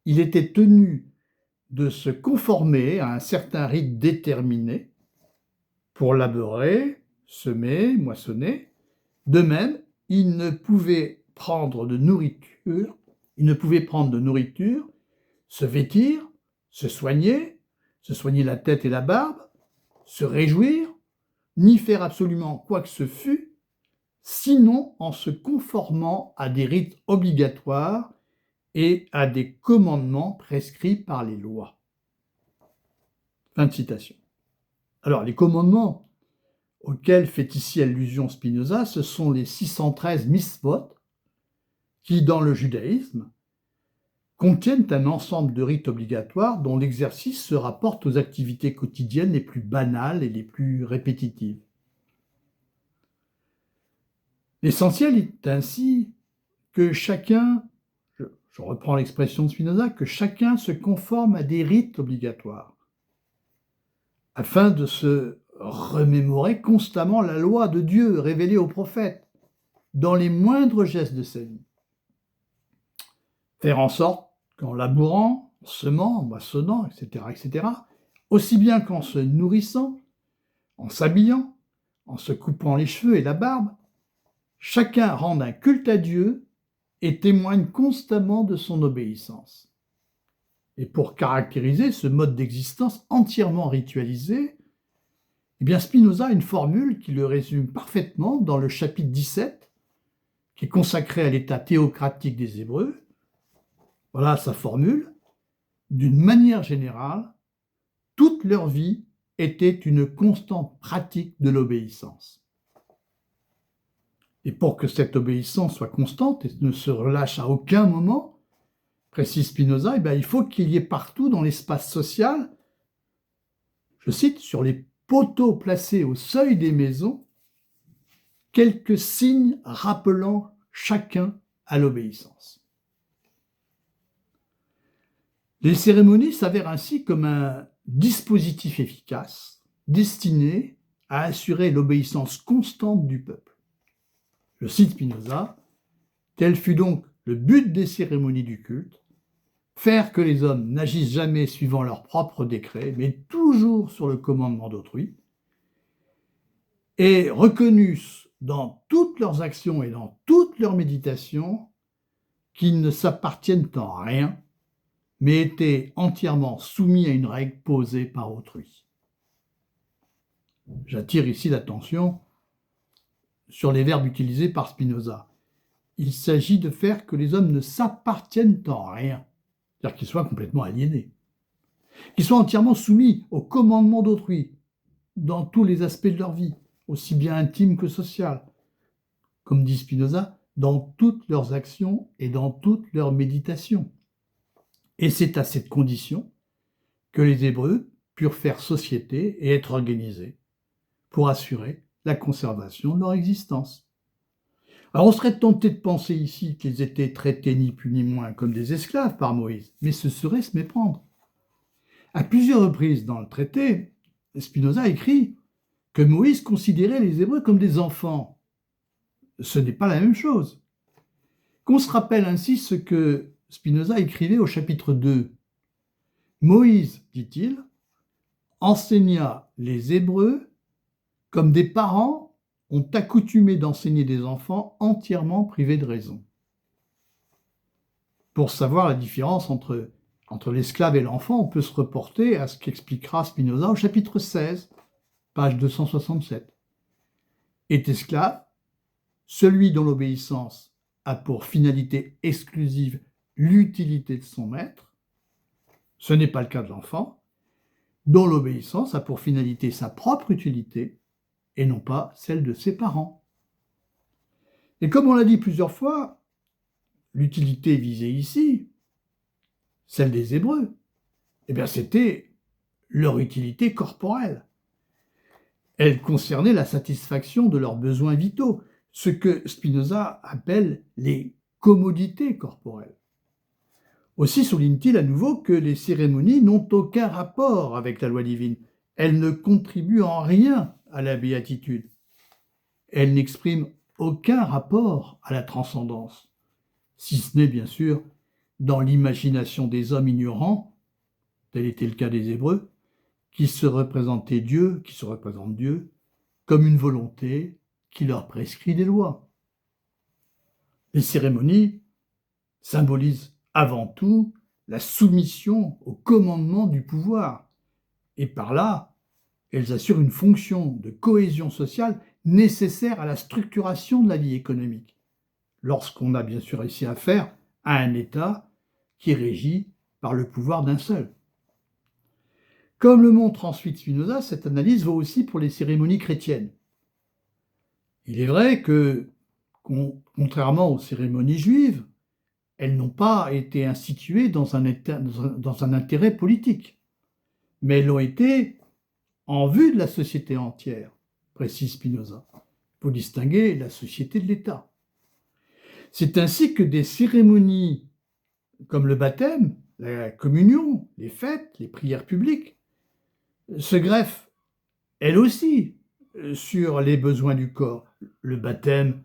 il était tenu de se conformer à un certain rite déterminé pour labourer, semer, moissonner. De même, il ne pouvait prendre de nourriture, se vêtir, se soigner la tête et la barbe, se réjouir, ni faire absolument quoi que ce fût, sinon en se conformant à des rites obligatoires et à des commandements prescrits par les lois. » Fin de citation. Alors, les commandements auxquels fait ici allusion Spinoza, ce sont les 613 mitzvot qui, dans le judaïsme, contiennent un ensemble de rites obligatoires dont l'exercice se rapporte aux activités quotidiennes les plus banales et les plus répétitives. L'essentiel est ainsi que chacun, je reprends l'expression de Spinoza, que chacun se conforme à des rites obligatoires, afin de se remémorer constamment la loi de Dieu révélée aux prophètes, dans les moindres gestes de sa vie. Faire en sorte qu'en labourant, en semant, en moissonnant, etc., aussi bien qu'en se nourrissant, en s'habillant, en se coupant les cheveux et la barbe, chacun rend un culte à Dieu et témoigne constamment de son obéissance. Et pour caractériser ce mode d'existence entièrement ritualisé, eh bien Spinoza a une formule qui le résume parfaitement dans le chapitre 17, qui est consacré à l'état théocratique des Hébreux. Voilà sa formule. D'une manière générale, toute leur vie était une constante pratique de l'obéissance. Et pour que cette obéissance soit constante et ne se relâche à aucun moment, précise Spinoza, il faut qu'il y ait partout dans l'espace social, je cite, sur les poteaux placés au seuil des maisons, quelques signes rappelant chacun à l'obéissance. Les cérémonies s'avèrent ainsi comme un dispositif efficace destiné à assurer l'obéissance constante du peuple. Je cite Spinoza, « Tel fut donc le but des cérémonies du culte, faire que les hommes n'agissent jamais suivant leurs propres décrets, mais toujours sur le commandement d'autrui, et reconnus dans toutes leurs actions et dans toutes leurs méditations qu'ils ne s'appartiennent en rien, mais étaient entièrement soumis à une règle posée par autrui. » J'attire ici l'attention sur les verbes utilisés par Spinoza. Il s'agit de faire que les hommes ne s'appartiennent en rien, c'est-à-dire qu'ils soient complètement aliénés, qu'ils soient entièrement soumis au commandement d'autrui dans tous les aspects de leur vie, aussi bien intime que sociale, comme dit Spinoza, dans toutes leurs actions et dans toutes leurs méditations. Et c'est à cette condition que les Hébreux purent faire société et être organisés pour assurer la conservation de leur existence. Alors on serait tenté de penser ici qu'ils étaient traités ni plus ni moins comme des esclaves par Moïse, mais ce serait se méprendre. À plusieurs reprises dans le traité, Spinoza écrit que Moïse considérait les Hébreux comme des enfants. Ce n'est pas la même chose. Qu'on se rappelle ainsi ce que Spinoza écrivait au chapitre 2. Moïse, dit-il, enseigna les Hébreux comme des parents ont accoutumé d'enseigner des enfants entièrement privés de raison. Pour savoir la différence entre l'esclave et l'enfant, on peut se reporter à ce qu'expliquera Spinoza au chapitre 16, page 267. Est esclave celui dont l'obéissance a pour finalité exclusive l'utilité de son maître. Ce n'est pas le cas de l'enfant, dont l'obéissance a pour finalité sa propre utilité et non pas celle de ses parents. Et comme on l'a dit plusieurs fois, l'utilité visée ici, celle des Hébreux, eh bien c'était leur utilité corporelle. Elle concernait la satisfaction de leurs besoins vitaux, ce que Spinoza appelle les commodités corporelles. Aussi souligne-t-il à nouveau que les cérémonies n'ont aucun rapport avec la loi divine. Elles ne contribuent en rien à la béatitude. Elles n'expriment aucun rapport à la transcendance, si ce n'est bien sûr dans l'imagination des hommes ignorants, tel était le cas des Hébreux, qui se représentent Dieu comme une volonté qui leur prescrit des lois. Les cérémonies symbolisent avant tout la soumission au commandement du pouvoir, et par là, elles assurent une fonction de cohésion sociale nécessaire à la structuration de la vie économique, lorsqu'on a bien sûr ici affaire à un État qui est régi par le pouvoir d'un seul. Comme le montre ensuite Spinoza, cette analyse vaut aussi pour les cérémonies chrétiennes. Il est vrai que, contrairement aux cérémonies juives, elles n'ont pas été instituées dans un intérêt politique, mais elles l'ont été en vue de la société entière, précise Spinoza, pour distinguer la société de l'État. C'est ainsi que des cérémonies comme le baptême, la communion, les fêtes, les prières publiques, se greffent, elles aussi, sur les besoins du corps. Le baptême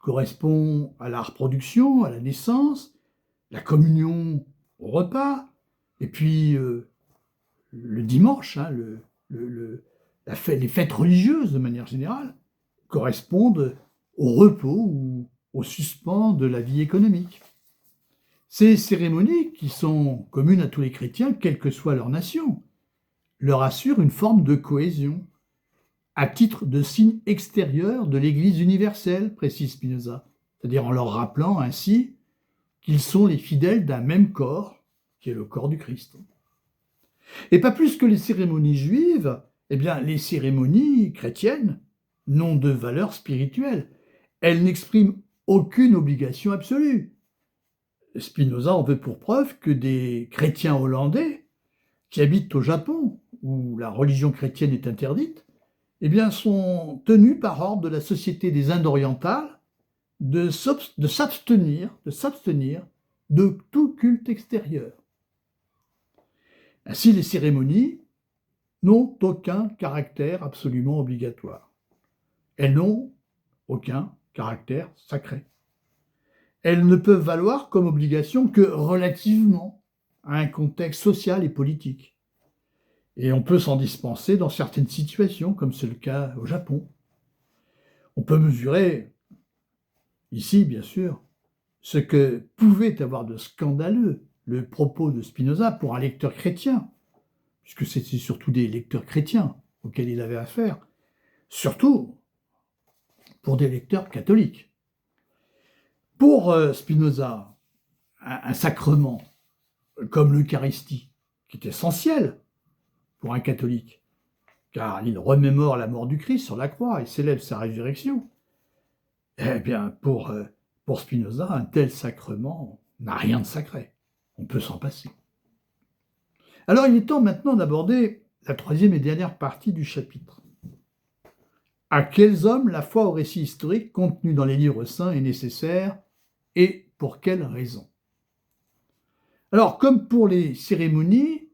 correspond à la reproduction, à la naissance, la communion au repas, et puis le dimanche, les fêtes religieuses de manière générale, correspondent au repos ou au suspens de la vie économique. Ces cérémonies, qui sont communes à tous les chrétiens, quelle que soit leur nation, leur assurent une forme de cohésion, à titre de signe extérieur de l'Église universelle, précise Spinoza, c'est-à-dire en leur rappelant ainsi qu'ils sont les fidèles d'un même corps, qui est le corps du Christ. Et pas plus que les cérémonies juives, eh bien, les cérémonies chrétiennes n'ont de valeur spirituelle. Elles n'expriment aucune obligation absolue. Spinoza en veut pour preuve que des chrétiens hollandais qui habitent au Japon, où la religion chrétienne est interdite, eh bien, sont tenus par ordre de la Société des Indes orientales de s'abstenir de tout culte extérieur. Ainsi, les cérémonies n'ont aucun caractère absolument obligatoire. Elles n'ont aucun caractère sacré. Elles ne peuvent valoir comme obligation que relativement à un contexte social et politique. Et on peut s'en dispenser dans certaines situations, comme c'est le cas au Japon. On peut mesurer, ici bien sûr, ce que pouvait avoir de scandaleux le propos de Spinoza pour un lecteur chrétien, puisque c'était surtout des lecteurs chrétiens auxquels il avait affaire, surtout pour des lecteurs catholiques. Pour Spinoza, un sacrement comme l'Eucharistie, qui est essentiel pour un catholique, car il remémore la mort du Christ sur la croix et célèbre sa résurrection, eh bien, pour Spinoza, un tel sacrement n'a rien de sacré. On peut s'en passer. Alors, il est temps maintenant d'aborder la troisième et dernière partie du chapitre. À quels hommes la foi au récit historique contenu dans les livres saints est nécessaire et pour quelles raisons? Alors, comme pour les cérémonies,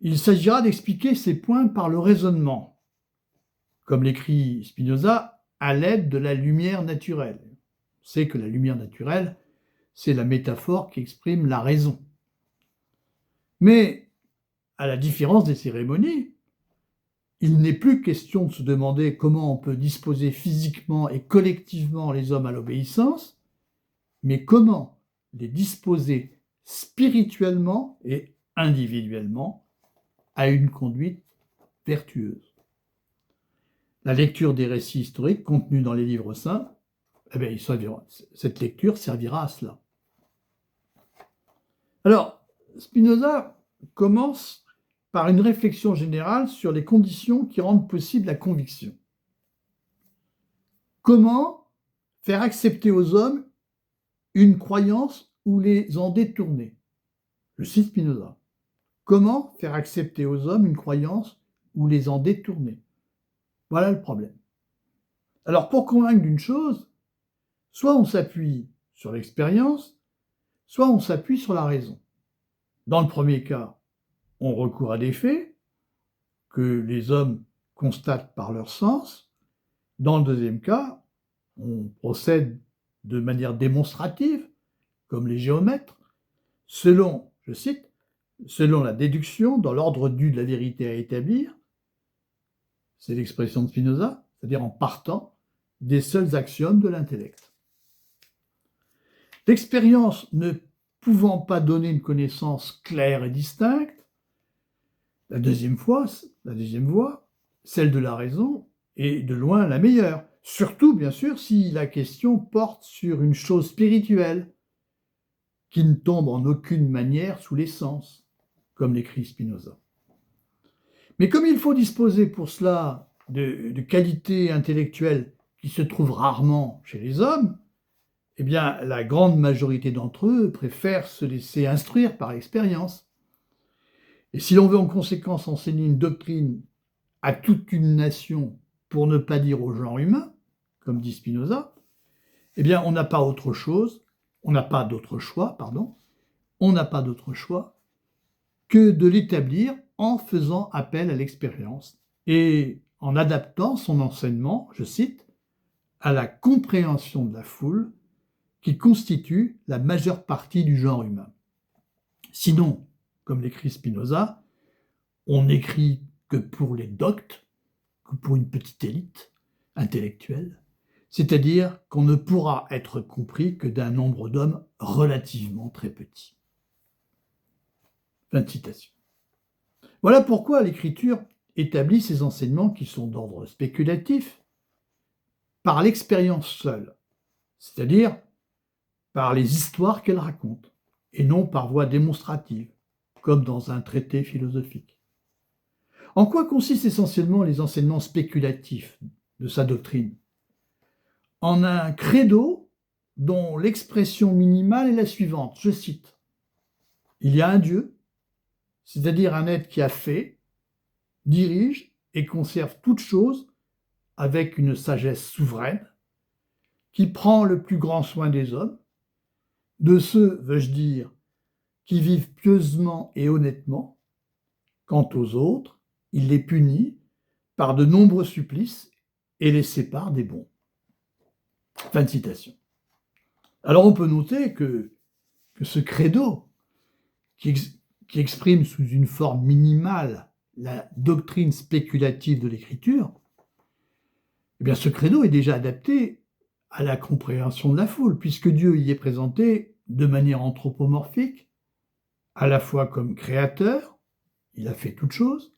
il s'agira d'expliquer ces points par le raisonnement, comme l'écrit Spinoza, à l'aide de la lumière naturelle. C'est que la lumière naturelle, c'est la métaphore qui exprime la raison. Mais, à la différence des cérémonies, il n'est plus question de se demander comment on peut disposer physiquement et collectivement les hommes à l'obéissance, mais comment les disposer spirituellement et individuellement à une conduite vertueuse. La lecture des récits historiques contenus dans les livres saints, cette lecture servira à cela. Alors, Spinoza commence par une réflexion générale sur les conditions qui rendent possible la conviction. Comment faire accepter aux hommes une croyance ou les en détourner? Je cite Spinoza. Comment faire accepter aux hommes une croyance ou les en détourner? Voilà le problème. Alors, pour convaincre d'une chose, soit on s'appuie sur l'expérience, soit on s'appuie sur la raison. Dans le premier cas, on recourt à des faits que les hommes constatent par leur sens. Dans le deuxième cas, on procède de manière démonstrative, comme les géomètres, selon, je cite, selon la déduction dans l'ordre dû de la vérité à établir, c'est l'expression de Spinoza, c'est-à-dire en partant des seuls axiomes de l'intellect. L'expérience ne pouvant pas donner une connaissance claire et distincte, la deuxième voie, celle de la raison, est de loin la meilleure. Surtout, bien sûr, si la question porte sur une chose spirituelle, qui ne tombe en aucune manière sous les sens, comme l'écrit Spinoza. Mais comme il faut disposer pour cela de qualités intellectuelles qui se trouvent rarement chez les hommes, eh bien, la grande majorité d'entre eux préfèrent se laisser instruire par l'expérience. Et si l'on veut en conséquence enseigner une doctrine à toute une nation, pour ne pas dire au genre humain, comme dit Spinoza, eh bien, on n'a pas d'autre choix que de l'établir en faisant appel à l'expérience et en adaptant son enseignement, je cite, à la compréhension de la foule qui constitue la majeure partie du genre humain. Sinon, comme l'écrit Spinoza, on n'écrit que pour les doctes, que pour une petite élite intellectuelle, c'est-à-dire qu'on ne pourra être compris que d'un nombre d'hommes relativement très petit. Fin de citation. Voilà pourquoi l'Écriture établit ces enseignements qui sont d'ordre spéculatif par l'expérience seule, c'est-à-dire par les histoires qu'elle raconte, et non par voie démonstrative, comme dans un traité philosophique. En quoi consistent essentiellement les enseignements spéculatifs de sa doctrine? En un credo dont l'expression minimale est la suivante, je cite, « Il y a un Dieu, c'est-à-dire un être qui a fait, dirige et conserve toutes choses avec une sagesse souveraine, qui prend le plus grand soin des hommes, de ceux, veux-je dire, qui vivent pieusement et honnêtement. Quant aux autres, il les punit par de nombreux supplices et les sépare des bons. Fin de citation. Alors on peut noter que ce credo, qui exprime sous une forme minimale la doctrine spéculative de l'écriture, eh bien ce credo est déjà adapté à la compréhension de la foule, puisque Dieu y est présenté de manière anthropomorphique, à la fois comme créateur, il a fait toutes choses,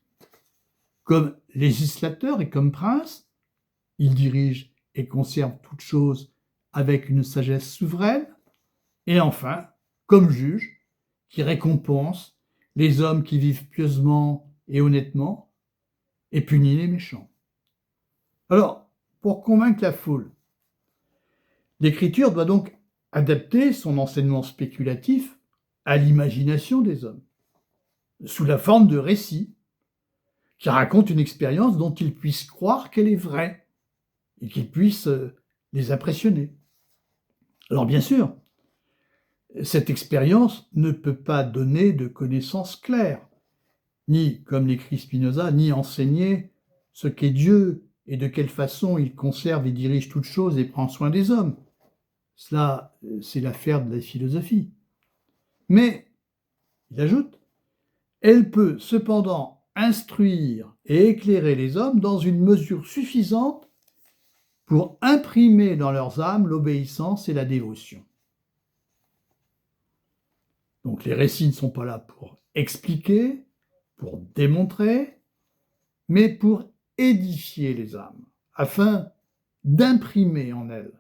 comme législateur et comme prince, il dirige et conserve toutes choses avec une sagesse souveraine, et enfin, comme juge, qui récompense les hommes qui vivent pieusement et honnêtement, et punit les méchants. Alors, pour convaincre la foule, l'Écriture doit donc adapter son enseignement spéculatif à l'imagination des hommes, sous la forme de récits qui racontent une expérience dont ils puissent croire qu'elle est vraie et qu'ils puissent les impressionner. Alors bien sûr, cette expérience ne peut pas donner de connaissances claires, ni, comme l'écrit Spinoza, ni enseigner ce qu'est Dieu et de quelle façon il conserve et dirige toutes choses et prend soin des hommes. Cela, c'est l'affaire de la philosophie. Mais, il ajoute, elle peut cependant instruire et éclairer les hommes dans une mesure suffisante pour imprimer dans leurs âmes l'obéissance et la dévotion. Donc les récits ne sont pas là pour expliquer, pour démontrer, mais pour édifier les âmes, afin d'imprimer en elles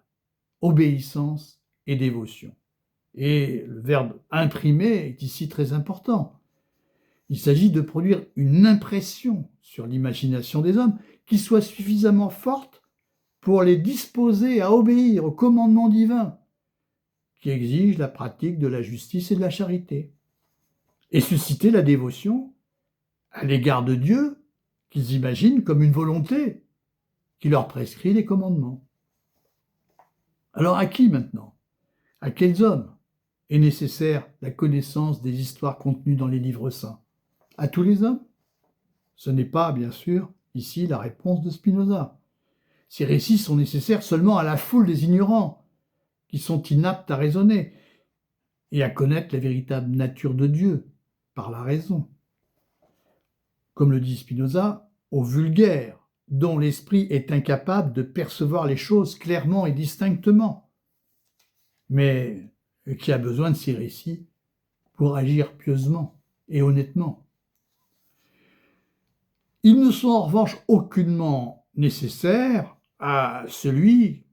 obéissance et dévotion. Et le verbe imprimer est ici très important. Il s'agit de produire une impression sur l'imagination des hommes qui soit suffisamment forte pour les disposer à obéir au commandement divin qui exige la pratique de la justice et de la charité, et susciter la dévotion à l'égard de Dieu qu'ils imaginent comme une volonté qui leur prescrit les commandements. Alors à qui maintenant? À quels hommes est nécessaire la connaissance des histoires contenues dans les livres saints? À tous les hommes? Ce n'est pas, bien sûr, ici la réponse de Spinoza. Ces récits sont nécessaires seulement à la foule des ignorants, qui sont inaptes à raisonner et à connaître la véritable nature de Dieu par la raison. Comme le dit Spinoza, aux vulgaires, dont l'esprit est incapable de percevoir les choses clairement et distinctement, mais qui a besoin de ces récits pour agir pieusement et honnêtement. Ils ne sont en revanche aucunement nécessaires à celui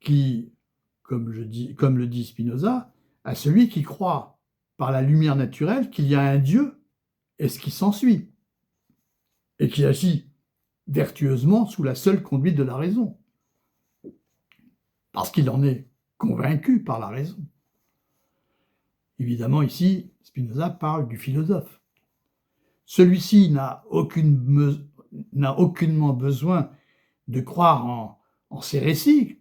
qui, comme le dit Spinoza, à celui qui croit par la lumière naturelle qu'il y a un Dieu et ce qui s'ensuit, et qui agit vertueusement sous la seule conduite de la raison, parce qu'il en est convaincu par la raison. Évidemment, ici, Spinoza parle du philosophe. Celui-ci n'a aucunement besoin de croire en ces récits,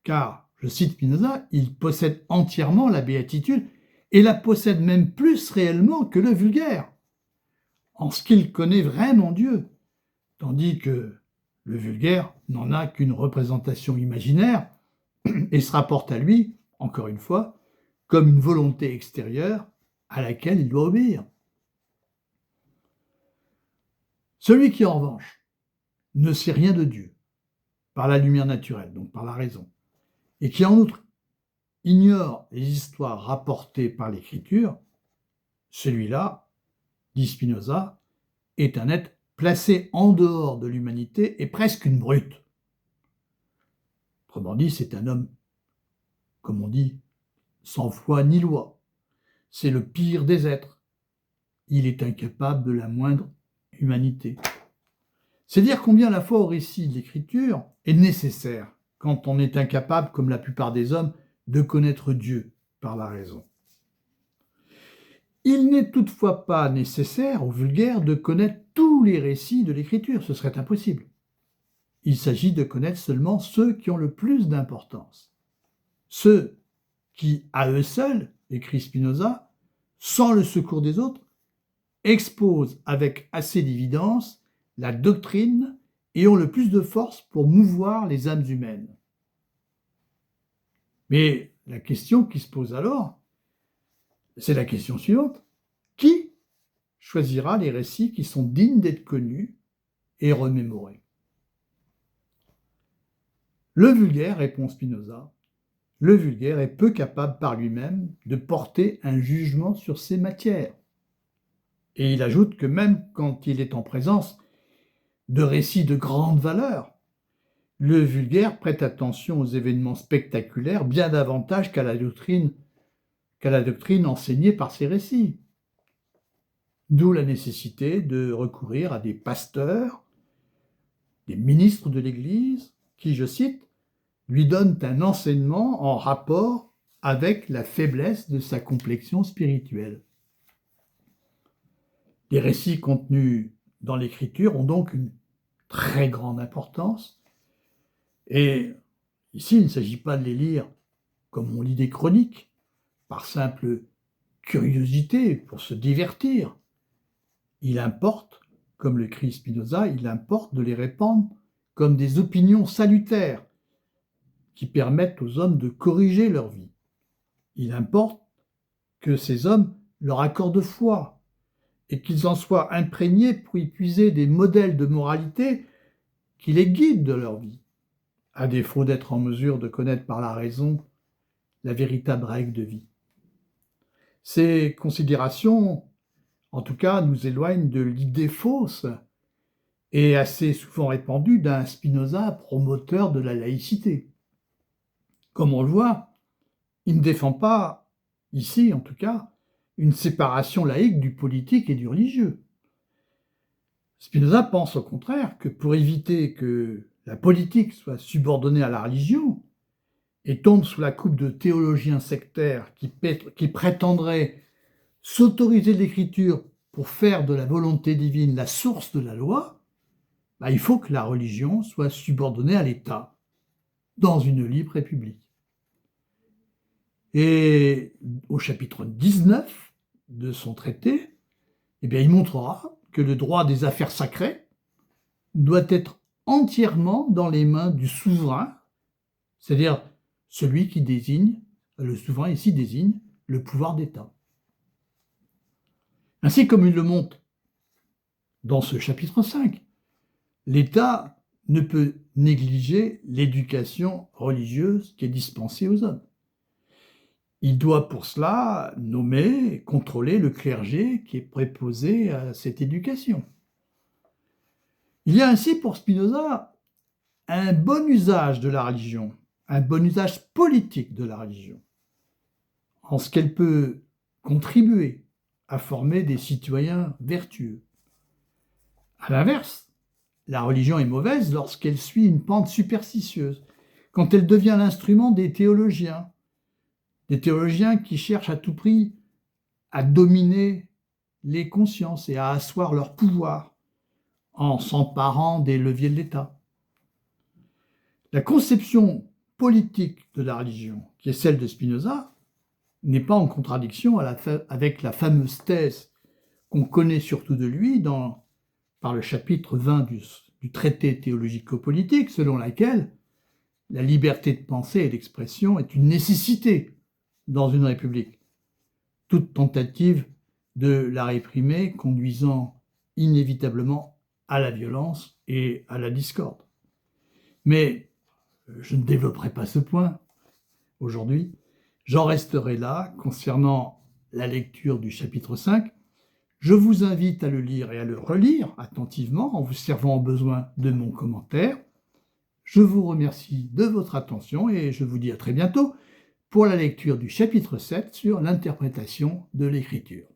car, je cite Spinoza, il possède entièrement la béatitude et la possède même plus réellement que le vulgaire, en ce qu'il connaît vraiment Dieu, tandis que le vulgaire n'en a qu'une représentation imaginaire et se rapporte à lui, encore une fois, comme une volonté extérieure à laquelle il doit obéir. Celui qui, en revanche, ne sait rien de Dieu, par la lumière naturelle, donc par la raison, et qui en outre ignore les histoires rapportées par l'Écriture, celui-là, dit Spinoza, est un être placé en dehors de l'humanité et presque une brute. Autrement dit, c'est un homme, comme on dit, sans foi ni loi. C'est le pire des êtres. Il est incapable de la moindre humanité. C'est dire combien la foi au récit de l'Écriture est nécessaire quand on est incapable, comme la plupart des hommes, de connaître Dieu par la raison. Il n'est toutefois pas nécessaire au vulgaire de connaître tous les récits de l'Écriture, ce serait impossible. Il s'agit de connaître seulement ceux qui ont le plus d'importance. Ceux qui, à eux seuls, écrit Spinoza, sans le secours des autres, exposent avec assez d'évidence la doctrine et ont le plus de force pour mouvoir les âmes humaines. Mais la question qui se pose alors, c'est la question suivante. Qui choisira les récits qui sont dignes d'être connus et remémorés? Le vulgaire, répond Spinoza, le vulgaire est peu capable par lui-même de porter un jugement sur ces matières. Et il ajoute que même quand il est en présence de récits de grande valeur, le vulgaire prête attention aux événements spectaculaires bien davantage qu'à la doctrine enseignée par ces récits. D'où la nécessité de recourir à des pasteurs, des ministres de l'Église, qui, je cite, lui donnent un enseignement en rapport avec la faiblesse de sa complexion spirituelle. Les récits contenus dans l'Écriture ont donc une très grande importance, et ici il ne s'agit pas de les lire comme on lit des chroniques, par simple curiosité, pour se divertir. Il importe, comme le crie Spinoza, il importe de les répandre comme des opinions salutaires qui permettent aux hommes de corriger leur vie. Il importe que ces hommes leur accordent foi et qu'ils en soient imprégnés pour y puiser des modèles de moralité qui les guident de leur vie, à défaut d'être en mesure de connaître par la raison la véritable règle de vie. Ces considérations, en tout cas, nous éloignent de l'idée fausse et assez souvent répandue d'un Spinoza promoteur de la laïcité. Comme on le voit, il ne défend pas, ici en tout cas, une séparation laïque du politique et du religieux. Spinoza pense au contraire que pour éviter que la politique soit subordonnée à la religion et tombe sous la coupe de théologiens sectaires qui prétendraient s'autoriser l'écriture pour faire de la volonté divine la source de la loi, il faut que la religion soit subordonnée à l'État dans une libre république. Et au chapitre 19 de son traité, il montrera que le droit des affaires sacrées doit être entièrement dans les mains du souverain, c'est-à-dire celui qui désigne, le souverain ici désigne le pouvoir d'État. Ainsi comme il le montre dans ce chapitre 5, l'État ne peut négliger l'éducation religieuse qui est dispensée aux hommes. Il doit pour cela nommer et contrôler le clergé qui est préposé à cette éducation. Il y a ainsi pour Spinoza un bon usage de la religion, un bon usage politique de la religion, en ce qu'elle peut contribuer à former des citoyens vertueux. À l'inverse, la religion est mauvaise lorsqu'elle suit une pente superstitieuse, quand elle devient l'instrument des théologiens qui cherchent à tout prix à dominer les consciences et à asseoir leur pouvoir en s'emparant des leviers de l'État. La conception politique de la religion, qui est celle de Spinoza, n'est pas en contradiction avec la fameuse thèse qu'on connaît surtout de lui par le chapitre 20 du traité théologico-politique, selon laquelle la liberté de pensée et d'expression est une nécessité dans une république, toute tentative de la réprimer conduisant inévitablement à la violence et à la discorde. Mais je ne développerai pas ce point aujourd'hui. J'en resterai là concernant la lecture du chapitre 5. Je vous invite à le lire et à le relire attentivement en vous servant au besoin de mon commentaire. Je vous remercie de votre attention et je vous dis à très bientôt pour la lecture du chapitre 7 sur l'interprétation de l'écriture.